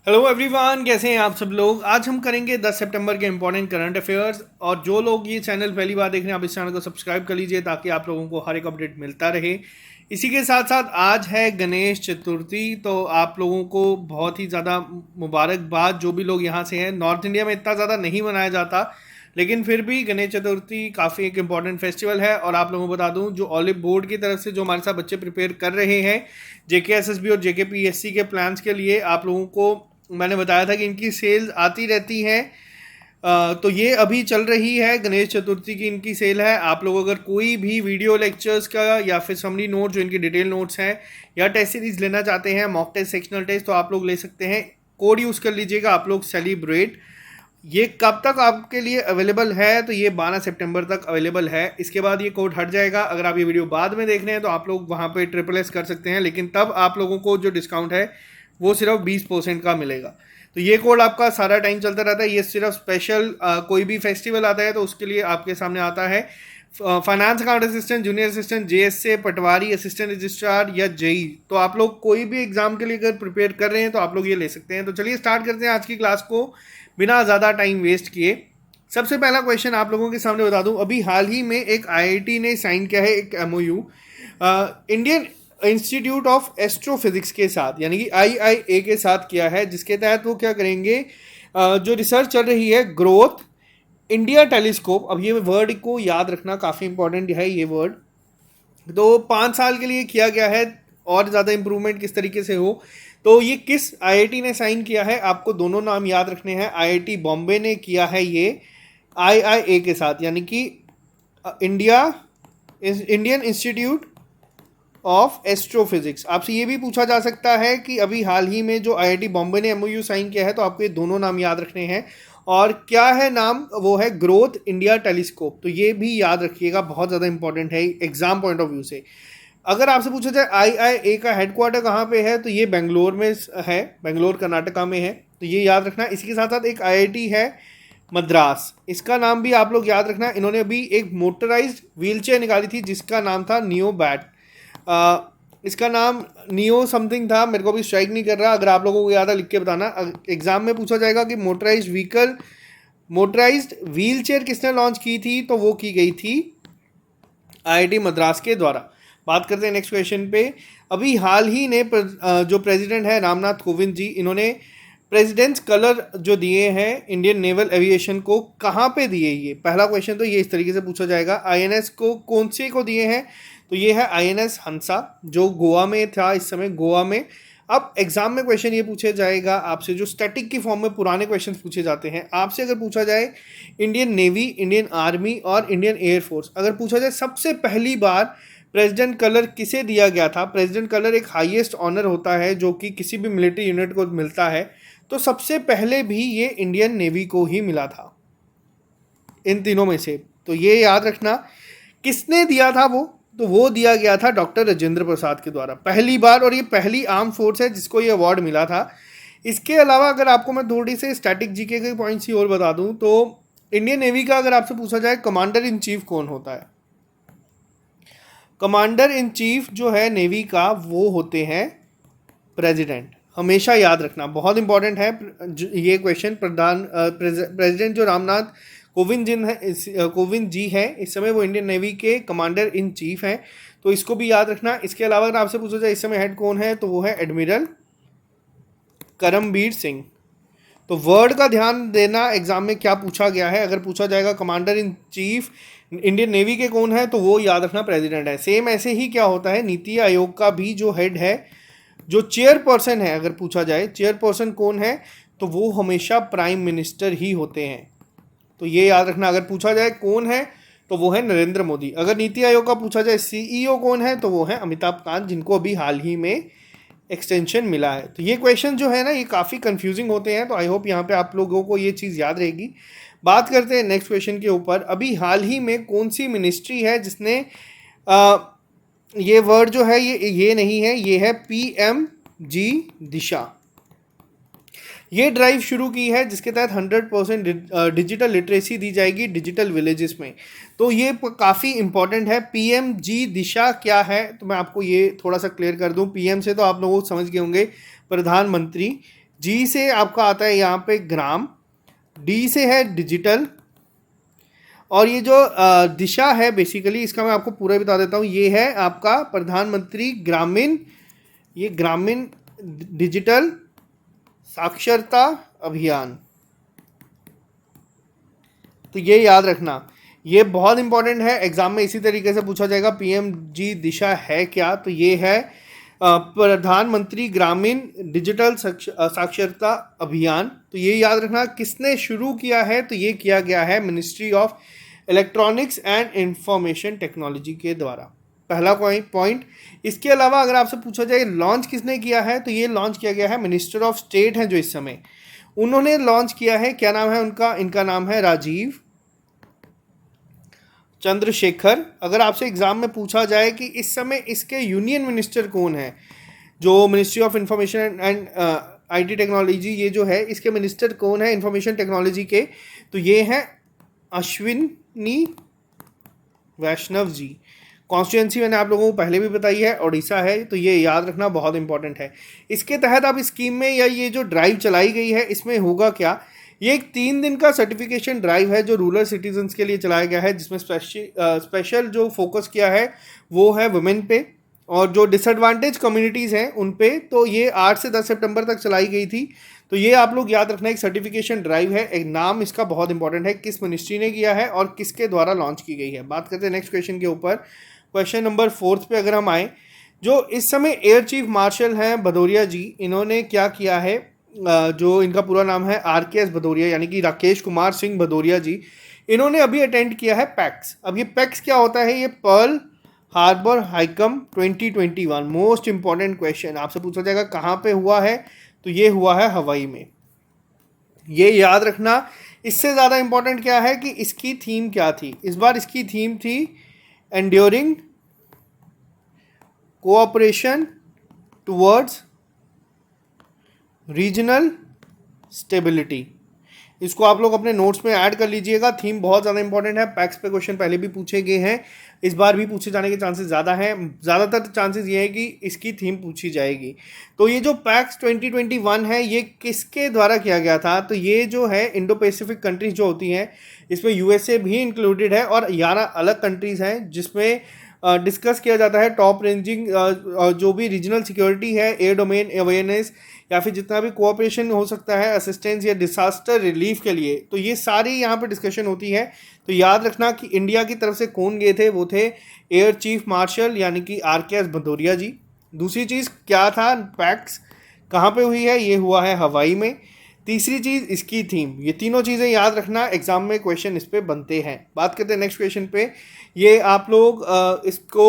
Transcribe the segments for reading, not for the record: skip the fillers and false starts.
Hello everyone, कैसे हैं आप सब लोग। आज हम करेंगे 10 सितंबर के इंपॉर्टेंट करंट अफेयर्स। और जो लोग ये चैनल पहली बार देख रहे हैं, आप इस चैनल को सब्सक्राइब कर लीजिए ताकि आप लोगों को हर एक अपडेट मिलता रहे। इसी के साथ साथ आज है गणेश चतुर्थी, तो आप लोगों को बहुत ही ज़्यादा मुबारकबाद। जो भी लोग यहाँ से हैं, नॉर्थ इंडिया में इतना ज़्यादा नहीं मनाया जाता, लेकिन फिर भी गणेश चतुर्थी काफ़ी एक इम्पॉर्टेंट फेस्टिवल है। और आप लोगों को बता दूं, जो ऑलिव बोर्ड की तरफ से जो हमारे साथ बच्चे प्रिपेयर कर रहे हैं JKSSB और JKPSC के प्लान्स के लिए, आप लोगों को मैंने बताया था कि इनकी सेल्स आती रहती हैं। तो ये अभी चल रही है, गणेश चतुर्थी की इनकी सेल है। आप लोग अगर कोई भी वीडियो लेक्चर्स का या फिर समरी नोट, जो इनके डिटेल नोट्स हैं, या टेस्ट सीरीज लेना चाहते हैं, मॉक टेस्ट, सेक्शनल टेस्ट, तो आप लोग ले सकते हैं। कोड यूज़ कर लीजिएगा आप लोग, सेलिब्रेट। ये कब तक आपके लिए अवेलेबल है? तो ये 12 सितंबर तक अवेलेबल है। इसके बाद ये कोड हट जाएगा। अगर आप ये वीडियो बाद में देख रहे हैं तो आप लोग वहाँ पे SSS कर सकते हैं, लेकिन तब आप लोगों को जो डिस्काउंट है वो सिर्फ 20% का मिलेगा। तो ये कोड आपका सारा टाइम चलता रहता है। ये सिर्फ स्पेशल कोई भी फेस्टिवल आता है तो उसके लिए आपके सामने आता है। Finance account assistant, junior assistant, JSA, पटवारी, असिस्टेंट रजिस्ट्रार या JEE, तो आप लोग कोई भी एग्जाम के लिए अगर प्रिपेयर कर रहे हैं तो आप लोग ये ले सकते हैं। तो चलिए स्टार्ट करते हैं आज की क्लास को बिना ज़्यादा टाइम वेस्ट किए। सबसे पहला क्वेश्चन आप लोगों के सामने बता दूं, अभी हाल ही में एक IIT ने साइन किया है एक MOU Indian institute of astrophysics के साथ, यानी कि IIA के साथ किया है, जिसके तहत वो क्या करेंगे, जो रिसर्च चल रही है ग्रोथ इंडिया टेलीस्कोप। अब ये वर्ड को याद रखना काफ़ी इंपॉर्टेंट है। ये वर्ड तो 5 साल के लिए किया गया है, और ज़्यादा इंप्रूवमेंट किस तरीके से हो। तो ये किस IIT ने साइन किया है, आपको दोनों नाम याद रखने हैं। IIT बॉम्बे ने किया है ये IIA के साथ, यानी कि इंडियन इंस्टीट्यूट ऑफ एस्ट्रोफिजिक्स। आपसे ये भी पूछा जा सकता है कि अभी हाल ही में जो IIT बॉम्बे ने MOU साइन किया है, तो आपको ये दोनों नाम याद रखने हैं। और क्या है नाम, वो है ग्रोथ इंडिया टेलीस्कोप। तो ये भी याद रखिएगा, बहुत ज़्यादा इंपॉर्टेंट है एग्जाम पॉइंट ऑफ व्यू से। अगर आपसे पूछा जाए IIA का हेडक्वार्टर कहाँ पे है, तो ये बेंगलोर में है, बेंगलोर कर्नाटका में है। तो ये याद रखना। इसी के साथ साथ एक IIT है मद्रास, इसका नाम भी आप लोग याद रखना। इन्होंने अभी एक मोटराइज्ड व्हीलचेयर निकाली थी जिसका नाम था नियो बैट। इसका नाम नियो समथिंग था, मेरे को भी स्ट्राइक नहीं कर रहा। अगर आप लोगों को याद है लिख के बताना। एग्जाम में पूछा जाएगा कि मोटराइज्ड व्हील चेयर किसने लॉन्च की थी, तो वो की गई थी IIT मद्रास के द्वारा। बात करते हैं नेक्स्ट क्वेश्चन पे। अभी हाल ही ने जो प्रेसिडेंट है रामनाथ कोविंद जी, इन्होंने प्रेसिडेंट्स कलर जो दिए हैं इंडियन नेवल एविएशन को, कहाँ पे दिए? ये पहला क्वेश्चन तो ये इस तरीके से पूछा जाएगा। INS को कौन से को दिए हैं, तो ये है INS हंसा, जो गोवा में था इस समय, गोवा में। अब एग्जाम में क्वेश्चन ये पूछा जाएगा आपसे, जो स्टैटिक की फॉर्म में पुराने क्वेश्चन पूछे जाते हैं आपसे। अगर पूछा जाए इंडियन नेवी, इंडियन आर्मी और इंडियन एयरफोर्स, अगर पूछा जाए सबसे पहली बार प्रेसिडेंट कलर किसे दिया गया था। प्रेसिडेंट कलर एक हाईएस्ट ऑनर होता है जो कि किसी भी मिलिट्री यूनिट को मिलता है। तो सबसे पहले भी ये इंडियन नेवी को ही मिला था इन तीनों में से। तो ये याद रखना, किसने दिया था वो, तो वो दिया गया था डॉक्टर राजेंद्र प्रसाद के द्वारा पहली बार। और ये पहली आर्म फोर्स है जिसको ये अवार्ड मिला था। इसके अलावा अगर आपको मैं थोड़ी से स्टैटिक जीके के पॉइंट्स ही और बता दूं, तो इंडियन नेवी का अगर आपसे पूछा जाए कमांडर इन चीफ कौन होता है, कमांडर इन चीफ जो है नेवी का, वो होते हैं प्रेसिडेंट। हमेशा याद रखना, बहुत इंपॉर्टेंट है ये क्वेश्चन। प्रेसिडेंट जो रामनाथ कोविंद जी है इस समय, वो इंडियन नेवी के कमांडर इन चीफ हैं। तो इसको भी याद रखना। इसके अलावा अगर आपसे पूछा जाए इस समय हेड कौन है, तो वो है एडमिरल करमबीर सिंह। तो वर्ड का ध्यान देना, एग्जाम में क्या पूछा गया है। अगर पूछा जाएगा commander in chief Indian navy के कौन है, तो वो याद रखना प्रेसिडेंट है। सेम ऐसे ही क्या होता है, नीति आयोग का भी जो हेड है, जो चेयरपर्सन है, अगर पूछा जाए चेयरपर्सन कौन है, तो वो हमेशा प्राइम मिनिस्टर ही होते हैं। तो ये याद रखना। अगर पूछा जाए कौन है, तो वो है नरेंद्र मोदी। अगर नीति आयोग का पूछा जाए CEO कौन है, तो वो है अमिताभ कांत, जिनको अभी हाल ही में एक्सटेंशन मिला है। तो ये क्वेश्चन जो है ना, ये काफ़ी कंफ्यूजिंग होते हैं। तो आई होप यहाँ पे आप लोगों को ये चीज़ याद रहेगी। बात करते हैं नेक्स्ट क्वेश्चन के ऊपर। अभी हाल ही में कौन सी मिनिस्ट्री है जिसने ये वर्ड जो है, ये नहीं है, ये है PMG दिशा। ये ड्राइव शुरू की है जिसके तहत 100% डिजिटल लिटरेसी दी जाएगी डिजिटल विलेजेस में। तो ये काफ़ी इंपॉर्टेंट है। PMG दिशा क्या है, तो मैं आपको ये थोड़ा सा क्लियर कर दूं। PM से तो आप लोग समझ गए होंगे, प्रधानमंत्री जी से आपका आता है यहाँ पे ग्राम, डी से है डिजिटल, और ये जो दिशा है बेसिकली इसका मैं आपको पूरा बता देता हूँ, ये है आपका प्रधानमंत्री ग्रामीण, ये ग्रामीण डिजिटल साक्षरता अभियान। तो ये याद रखना, ये बहुत इंपॉर्टेंट है, एग्जाम में इसी तरीके से पूछा जाएगा। पीएमजी दिशा है क्या, तो ये है प्रधानमंत्री ग्रामीण डिजिटल साक्षरता अभियान। तो ये याद रखना किसने शुरू किया है, तो ये किया गया है ministry of electronics and information technology के द्वारा। पहला पॉइंट। इसके अलावा अगर आपसे पूछा जाए लॉन्च किसने किया है, तो ये लॉन्च किया गया है मिनिस्टर ऑफ स्टेट हैं जो इस समय, उन्होंने लॉन्च किया है। क्या नाम है उनका, इनका नाम है राजीव चंद्रशेखर। अगर आपसे एग्जाम में पूछा जाए कि इस समय इसके यूनियन मिनिस्टर कौन है, जो ministry of information and IT technology ये जो है, इसके मिनिस्टर कौन है इंफॉर्मेशन टेक्नोलॉजी के, तो ये हैं अश्विनी वैष्णव जी। कॉन्स्टिट्यूंसी मैंने आप लोगों को पहले भी बताई है, उड़ीसा है, तो ये याद रखना बहुत इंपॉर्टेंट है। इसके तहत अब स्कीम में या ये जो ड्राइव चलाई गई है इसमें होगा क्या, ये एक 3 दिन का सर्टिफिकेशन ड्राइव है जो रूरल सिटीजन्स के लिए चलाया गया है, जिसमें स्पेशल जो फोकस किया है वो है वुमेन पे और जो डिसएडवांटेज कम्युनिटीज़ हैं उन पे। तो ये 8 से 10 सितंबर तक चलाई गई थी। तो ये आप लोग याद रखना, एक सर्टिफिकेशन ड्राइव है, एक नाम इसका बहुत इंपॉर्टेंट है, किस मिनिस्ट्री ने किया है और किसके द्वारा लॉन्च की गई है। बात करते हैं नेक्स्ट क्वेश्चन के ऊपर। क्वेश्चन नंबर 4 पे अगर हम आए, जो इस समय एयर चीफ मार्शल हैं भदौरिया जी, इन्होंने क्या किया है, जो इनका पूरा नाम है RKS भदौरिया यानी कि राकेश कुमार सिंह भदौरिया जी, इन्होंने अभी अटेंड किया है पैक्स। अब ये पैक्स क्या होता है, ये पर्ल हार्बर हाइकम 2021। मोस्ट इंपॉर्टेंट क्वेश्चन आपसे पूछा जाएगा कहाँ पे हुआ है, तो ये हुआ है हवाई में, ये याद रखना। इससे ज़्यादा इंपॉर्टेंट क्या है कि इसकी थीम क्या थी, इस बार इसकी थीम थी enduring cooperation towards regional stability. इसको आप लोग अपने नोट्स में ऐड कर लीजिएगा, थीम बहुत ज़्यादा इंपॉर्टेंट है। पैक्स पे क्वेश्चन पहले भी पूछे गए हैं, इस बार भी पूछे जाने के चांसेस ज़्यादा हैं, ज़्यादातर चांसेस ये है कि इसकी थीम पूछी जाएगी। तो ये जो पैक्स 2021 है ये किसके द्वारा किया गया था, तो ये जो है इंडो पैसिफिक कंट्रीज जो होती हैं इसमें USA भी इंक्लूडेड है और 11 अलग कंट्रीज़ हैं जिसमें डिस्कस किया जाता है टॉप रेंजिंग जो भी रीजनल सिक्योरिटी है, एयर डोमेन अवेयरनेस या फिर जितना भी कोऑपरेशन हो सकता है असिस्टेंस या डिसास्टर रिलीफ के लिए, तो ये सारी यहाँ पे डिस्कशन होती है। तो याद रखना कि इंडिया की तरफ से कौन गए थे, वो थे एयर चीफ मार्शल यानी कि RKS भदौरिया जी। दूसरी चीज़ क्या था, पैक्स कहाँ पे हुई है, ये हुआ है हवाई में। तीसरी चीज़ इसकी थीम, ये तीनों चीज़ें याद रखना, एग्जाम में क्वेश्चन इस पे बनते हैं। बात करते हैं नेक्स्ट क्वेश्चन पे, ये आप लोग इसको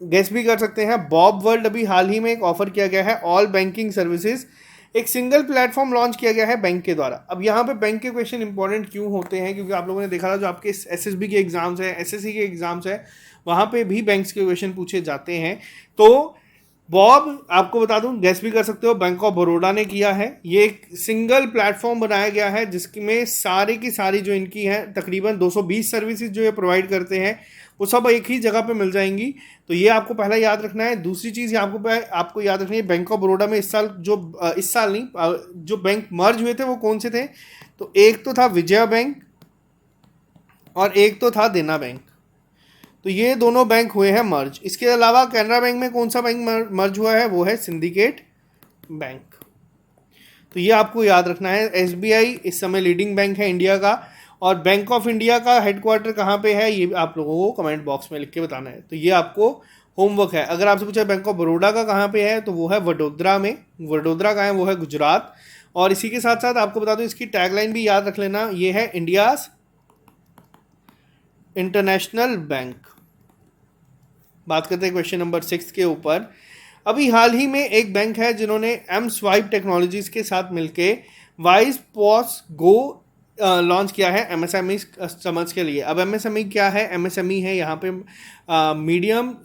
गेस भी कर सकते हैं। बॉब वर्ल्ड अभी हाल ही में एक ऑफर किया गया है, ऑल बैंकिंग सर्विसेज, एक सिंगल प्लेटफॉर्म लॉन्च किया गया है बैंक के द्वारा। अब यहाँ पे बैंक के क्वेश्चन इंपॉर्टेंट क्यों होते हैं, क्योंकि आप लोगों ने देखा था जो आपके SSB के एग्जाम्स हैं, SSC के एग्जाम्स हैं, वहाँ पे भी बैंक्स के क्वेश्चन पूछे जाते हैं। तो बॉब आपको बता दूं, गैस भी कर सकते हो, बैंक ऑफ बड़ौदा ने किया है। ये एक सिंगल प्लेटफॉर्म बनाया गया है जिसमें सारी की सारी जो इनकी हैं तकरीबन 220 सर्विसेज जो ये प्रोवाइड करते हैं वो सब एक ही जगह पे मिल जाएंगी। तो ये आपको पहला याद रखना है। दूसरी चीज़ आपको याद रखनी है, बैंक ऑफ बड़ौदा में इस साल नहीं, जो बैंक मर्ज हुए थे वो कौन से थे, तो एक तो था विजया बैंक और एक तो था देना बैंक। तो ये दोनों बैंक हुए हैं मर्ज। इसके अलावा कैनरा बैंक में कौन सा बैंक मर्ज हुआ है, वो है सिंडिकेट बैंक। तो ये आपको याद रखना है। SBI इस समय लीडिंग बैंक है इंडिया का, और बैंक ऑफ इंडिया का हेडक्वार्टर कहाँ पे है ये आप लोगों को कमेंट बॉक्स में लिख के बताना है। तो ये आपको होमवर्क है। अगर आपसे पूछा बैंक ऑफ बड़ौदा का कहाँ पे है, तो वो है वडोदरा में। वडोदरा का है वो है गुजरात। और इसी के साथ साथ आपको बता दूं इसकी टैगलाइन भी याद रख लेना, ये है इंडियाज इंटरनेशनल बैंक। बात करते हैं क्वेश्चन नंबर 6 के ऊपर। अभी हाल ही में एक बैंक है जिन्होंने M-Swipe टेक्नोलॉजीज के साथ मिलके वाइज पॉस गो लॉन्च किया है MSME कस्टमर्स के लिए। अब MSME क्या है, MSME है यहाँ पे medium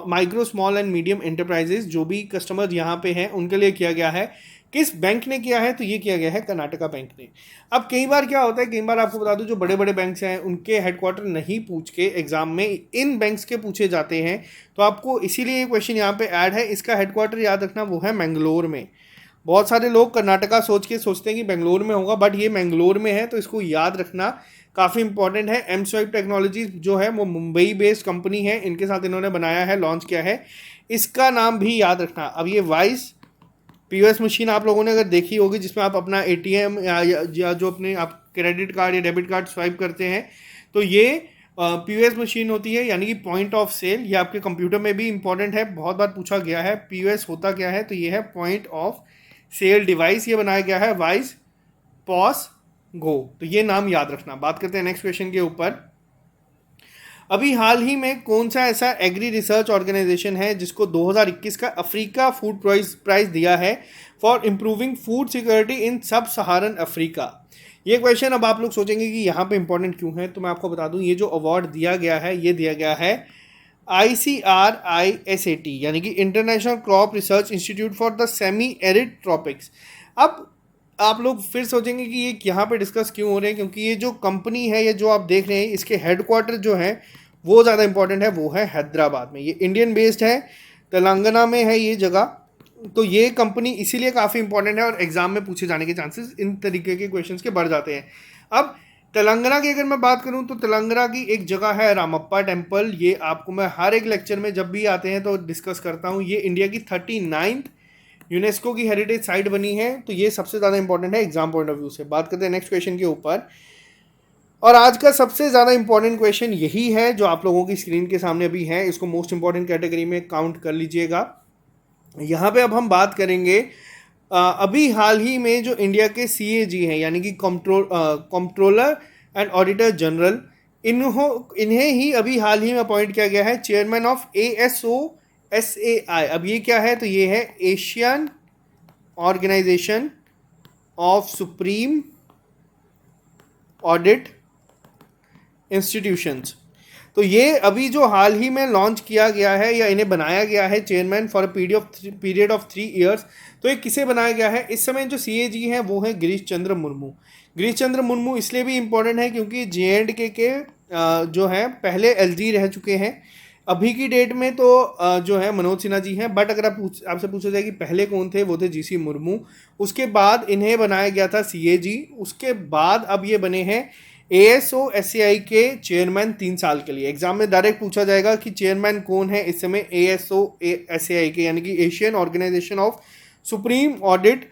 micro small and medium enterprises, जो भी कस्टमर यहाँ पे हैं उनके लिए किया गया है। किस बैंक ने किया है, तो ये किया गया है कर्नाटका बैंक ने। अब कई बार क्या होता है, कई बार आपको बता दूं जो बड़े बड़े बैंक्स हैं उनके हेडक्वार्टर नहीं पूछ के एग्जाम में इन बैंक्स के पूछे जाते हैं, तो आपको इसीलिए ये क्वेश्चन यहाँ पे ऐड है। इसका हेडक्वार्टर याद रखना वो है मैंगलोर में। बहुत सारे लोग कर्नाटका सोच के सोचते हैं कि बेंगलोर में होगा, बट ये मैंगलोर में है, तो इसको याद रखना काफ़ी इंपॉर्टेंट है। एम स्वाइप टेक्नोलॉजी जो है वो मुंबई बेस्ड कंपनी है, इनके साथ इन्होंने बनाया है, लॉन्च किया है, इसका नाम भी याद रखना। अब ये वाइस पीओएस मशीन आप लोगों ने अगर देखी होगी, जिसमें आप अपना एटीएम या जो अपने आप क्रेडिट कार्ड या डेबिट कार्ड स्वाइप करते हैं, तो ये पीओएस मशीन होती है, यानी कि पॉइंट ऑफ सेल। ये आपके कंप्यूटर में भी इंपॉर्टेंट है, बहुत बार पूछा गया है पीओएस होता क्या है, तो ये है पॉइंट ऑफ सेल डिवाइस। ये बनाया गया है वाइस पॉस गो, तो ये नाम याद रखना। बात करते हैं नेक्स्ट क्वेश्चन के ऊपर। अभी हाल ही में कौन सा ऐसा एग्री रिसर्च ऑर्गेनाइजेशन है जिसको 2021 का अफ्रीका फूड प्राइज दिया है for improving food security in सब सहारन अफ्रीका? ये क्वेश्चन अब आप लोग सोचेंगे कि यहाँ पे इंपॉर्टेंट क्यों है, तो मैं आपको बता दूँ, ये जो अवार्ड दिया गया है ये दिया गया है ICRISAT यानी कि international crop research institute for the semi arid tropics. अब आप लोग फिर सोचेंगे कि ये यहाँ पे डिस्कस क्यों हो रहे हैं, क्योंकि ये जो कंपनी है, ये जो आप देख रहे हैं, इसके हेडक्वार्टर जो है वो ज़्यादा इंपॉर्टेंट है, वो है हैदराबाद में। ये इंडियन बेस्ड है, तेलंगाना में है ये जगह, तो ये कंपनी इसीलिए काफ़ी इंपॉर्टेंट है और एग्जाम में पूछे जाने के चांसेस इन तरीके के क्वेश्चंस के बढ़ जाते हैं। अब तेलंगाना की अगर मैं बात करूं तो तेलंगाना की एक जगह है रामप्पा टेम्पल, ये आपको मैं हर एक लेक्चर में जब भी आते हैं तो डिस्कस करता हूं। ये इंडिया की 39th यूनेस्को की हेरिटेज साइट बनी है, तो ये सबसे ज़्यादा इंपॉर्टेंट है एग्जाम पॉइंट ऑफ व्यू से। बात करते हैं नेक्स्ट क्वेश्चन के ऊपर, और आज का सबसे ज़्यादा इंपॉर्टेंट क्वेश्चन यही है जो आप लोगों की स्क्रीन के सामने अभी है, इसको मोस्ट इंपॉर्टेंट कैटेगरी में काउंट कर लीजिएगा। यहाँ पे अब हम बात करेंगे अभी हाल ही में जो इंडिया के CAG हैं, यानी कि कंट्रोलर एंड ऑडिटर जनरल, इन्हें ही अभी हाल ही में अपॉइंट किया गया है चेयरमैन ऑफ ASOSAI। अब ये क्या है, तो ये है Asian organisation of supreme audit institutions. तो ये अभी जो हाल ही में लॉन्च किया गया है या इन्हें बनाया गया है chairman for a period of 3 years. तो ये किसे बनाया गया है, इस समय जो CAG हैं वो है गिरीश चंद्र मुर्मू। गिरीश चंद्र मुर्मू इसलिए भी इम्पोर्टेंट है क्योंकि JNK के जो है पहले LG रह चुके हैं। अभी की डेट में तो जो है मनोज सिन्हा जी हैं, बट अगर आपसे पूछा जाए कि पहले कौन थे, वो थे GC मुर्मू। उसके बाद इन्हें बनाया गया था CAG, उसके बाद अब ये बने हैं ASOSAI के चेयरमैन 3 साल के लिए। एग्जाम में डायरेक्ट पूछा जाएगा कि चेयरमैन कौन है इस समय ASOSAI के, यानी कि Asian organisation of supreme audit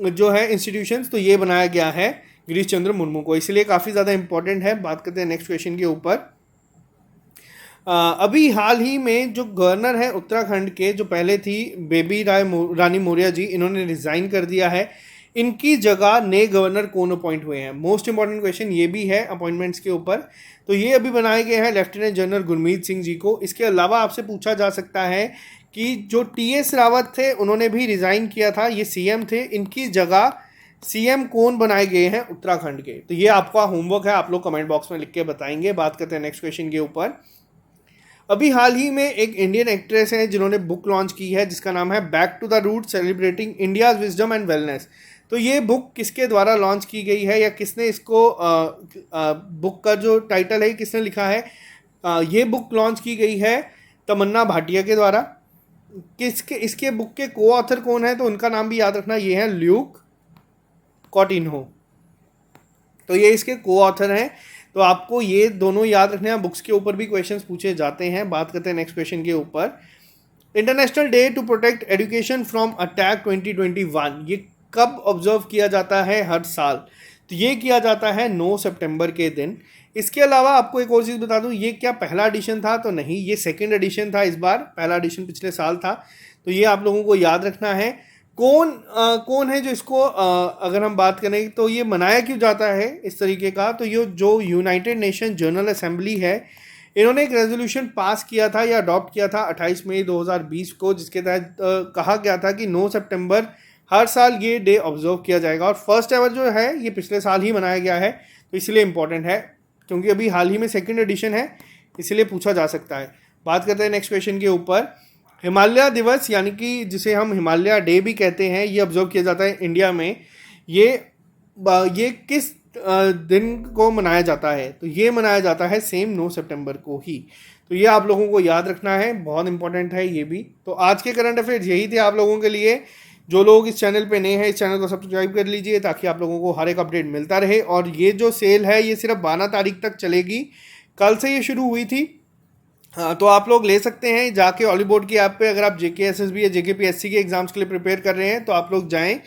जो है इंस्टीट्यूशंस, तो ये बनाया गया है गिरीश चंद्र मुर्मू को, इसलिए काफ़ी ज़्यादा इंपॉर्टेंट है। बात करते हैं नेक्स्ट क्वेश्चन के ऊपर। अभी हाल ही में जो गवर्नर है उत्तराखंड के, जो पहले थी बेबी रानी मौर्य जी, इन्होंने रिज़ाइन कर दिया है। इनकी जगह नए गवर्नर कौन अपॉइंट हुए हैं, मोस्ट इंपॉर्टेंट क्वेश्चन ये भी है अपॉइंटमेंट्स के ऊपर। तो ये अभी बनाए गए हैं लेफ्टिनेंट जनरल गुरमीत सिंह जी को। इसके अलावा आपसे पूछा जा सकता है कि जो TS रावत थे उन्होंने भी रिज़ाइन किया था, ये CM थे, इनकी जगह CM कौन बनाए गए हैं उत्तराखंड के। तो ये आपका होमवर्क है, आप लोग कमेंट बॉक्स में लिख के बताएंगे। बात करते हैं नेक्स्ट क्वेश्चन के ऊपर। अभी हाल ही में एक इंडियन एक्ट्रेस है जिन्होंने बुक लॉन्च की है जिसका नाम है back to the root celebrating India's wisdom and wellness. तो ये बुक किसके द्वारा लॉन्च की गई है या किसने इसको बुक का जो टाइटल है किसने लिखा है, ये बुक लॉन्च की गई है तमन्ना भाटिया के द्वारा। इसके बुक के को ऑथर कौन है, तो उनका नाम भी याद रखना, ये है ल्यूक कॉटिन्हो। तो ये इसके को ऑथर हैं, तो आपको ये दोनों याद रखने हैं। बुक्स के ऊपर भी क्वेश्चंस पूछे जाते हैं। बात करते हैं नेक्स्ट क्वेश्चन के ऊपर। International day to protect education from attack 2021, ये कब ऑब्जर्व किया जाता है हर साल, तो ये किया जाता है 9 सितंबर के दिन। इसके अलावा आपको एक और चीज़ बता दूं, ये क्या पहला एडिशन था, तो नहीं, ये सेकंड एडिशन था इस बार, पहला एडिशन पिछले साल था। तो ये आप लोगों को याद रखना है। कौन है जो इसको अगर हम बात करें तो ये मनाया क्यों जाता है इस तरीके का, तो ये जो यूनाइटेड नेशन जनरल असेंबली है, इन्होंने एक रेजोल्यूशन पास किया था या अडॉप्ट किया था 28 मई 2020 को, जिसके तहत कहा गया था कि 9 सितंबर हर साल ये डे ऑब्जर्व किया जाएगा। और फर्स्ट एवर जो है ये पिछले साल ही मनाया गया है, तो इसलिए इम्पॉर्टेंट है क्योंकि अभी हाल ही में सेकंड एडिशन है, इसलिए पूछा जा सकता है। बात करते हैं नेक्स्ट क्वेश्चन के ऊपर। हिमालय दिवस यानी कि जिसे हम हिमालय डे भी कहते हैं, ये ऑब्जर्व किया जाता है इंडिया में। ये किस दिन को मनाया जाता है, तो ये मनाया जाता है सेम 9 सितंबर को ही। तो ये आप लोगों को याद रखना है, बहुत इंपॉर्टेंट है ये भी। तो आज के करंट अफेयर्स यही थे आप लोगों के लिए जो लोग इस चैनल पे नए हैं, इस चैनल को सब्सक्राइब कर लीजिए ताकि आप लोगों को हर एक अपडेट मिलता रहे। और ये जो सेल है ये सिर्फ 12 तारीख तक चलेगी, कल से ये शुरू हुई थी। हाँ, तो आप लोग ले सकते हैं जाके ऑली बोर्ड की ऐप पे। अगर आप JKSSB या JKPSC के एग्ज़ाम्स के लिए प्रिपेयर कर रहे हैं तो आप लोग जाएं,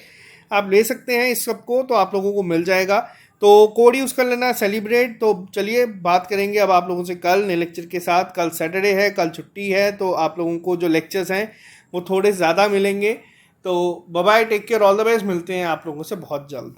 आप ले सकते हैं इस सब को, तो आप लोगों को मिल जाएगा। तो कोड यूज़ कर लेना सेलिब्रेट। तो चलिए बात करेंगे अब आप लोगों से कल नए लेक्चर के साथ। कल सैटरडे है, कल छुट्टी है, तो आप लोगों को जो लेक्चर्स हैं वो थोड़े ज़्यादा मिलेंगे। तो bye bye, take care, all the best, मिलते हैं आप लोगों से बहुत जल्द।